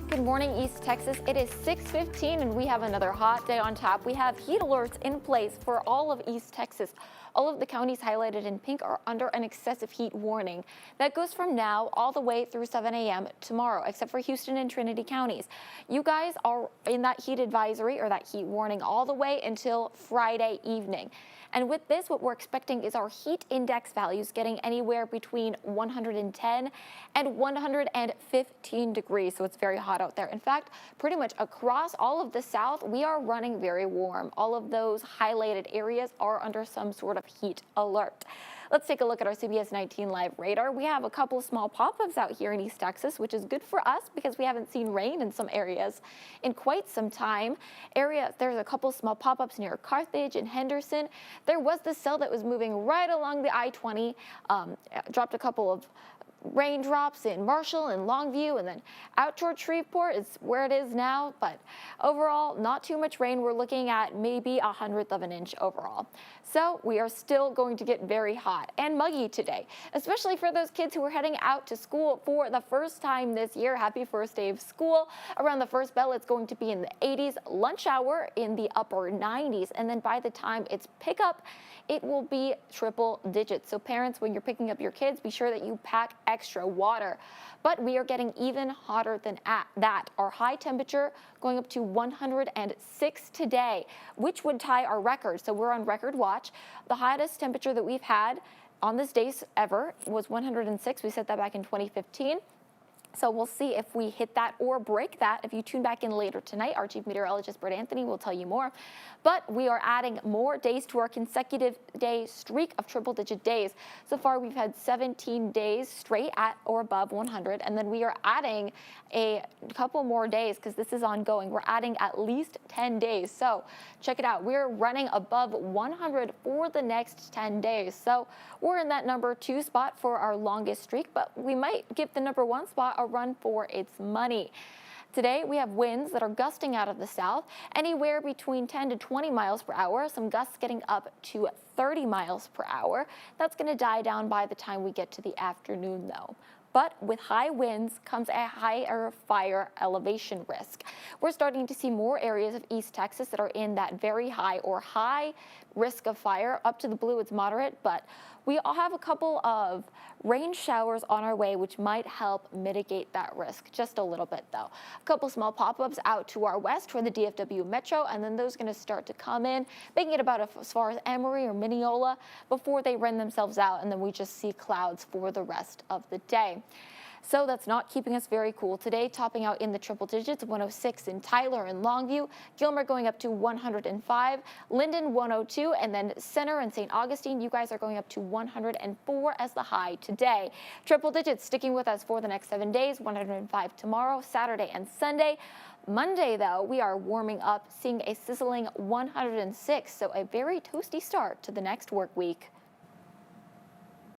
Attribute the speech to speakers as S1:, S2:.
S1: Good morning, East Texas. It is 6:15 and we have another hot day on tap. We have heat alerts in place for all of East Texas. All of the counties highlighted in pink are under an excessive heat warning. That goes from now all the way through 7 a.m. tomorrow, except for Houston and Trinity counties. You guys are in that heat advisory or that heat warning all the way until Friday evening. And with this, what we're expecting is our heat index values getting anywhere between 110 and 115 degrees. So it's very hot out there. In fact, pretty much across all of the South, we are running very warm. All of those highlighted areas are under some sort of heat alert. Let's take a look at our CBS 19 live radar. We have a couple small pop-ups out here in East Texas, which is good for us because we haven't seen rain in some areas in quite some time. There's a couple small pop-ups near Carthage and Henderson. There was this cell that was moving right along the I-20, dropped a couple of raindrops in Marshall and Longview, and then out toward Shreveport is where it is now. But overall, not too much rain. We're looking at maybe 1/100 of an inch overall. So we are still going to get very hot and muggy today, especially for those kids who are heading out to school for the first time this year. Happy first day of school. Around the first bell, it's going to be in the 80s, lunch hour in the upper 90s, and then by the time it's pickup, it will be triple digits. So parents, when you're picking up your kids, be sure that you pack extra water. But we are getting even hotter than that. Our high temperature going up to 106 today, which would tie our record. So we're on record watch. The hottest temperature that we've had on this day ever was 106. We set that back in 2015. So we'll see if we hit that or break that. If you tune back in later tonight, our chief meteorologist, Bert Anthony, will tell you more. But we are adding more days to our consecutive day streak of triple-digit days. So far, we've had 17 days straight at or above 100. And then we are adding a couple more days because this is ongoing. We're adding at least 10 days. So check it out. We're running above 100 for the next 10 days. So we're in that number 2 spot for our longest streak, but we might give the number 1 spot a run for its money. Today, we have winds that are gusting out of the south, anywhere between 10 to 20 miles per hour, some gusts getting up to 30 miles per hour. That's going to die down by the time we get to the afternoon, though. But with high winds comes a higher fire elevation risk. We're starting to see more areas of East Texas that are in that very high or high risk of fire. Up to the blue, it's moderate, but we all have a couple of rain showers on our way, which might help mitigate that risk just a little bit, though. A couple small pop-ups out to our west for the DFW Metro, and then those are going to start to come in, making it about as far as Emory or Mineola before they run themselves out, and then we just see clouds for the rest of the day. So that's not keeping us very cool today, topping out in the triple digits, 106 in Tyler and Longview, Gilmer going up to 105, Linden 102, and then Center and St. Augustine, you guys are going up to 104 as the high today. Triple digits sticking with us for the next 7 days, 105 tomorrow, Saturday and Sunday. Monday, though, we are warming up, seeing a sizzling 106, so a very toasty start to the next work week.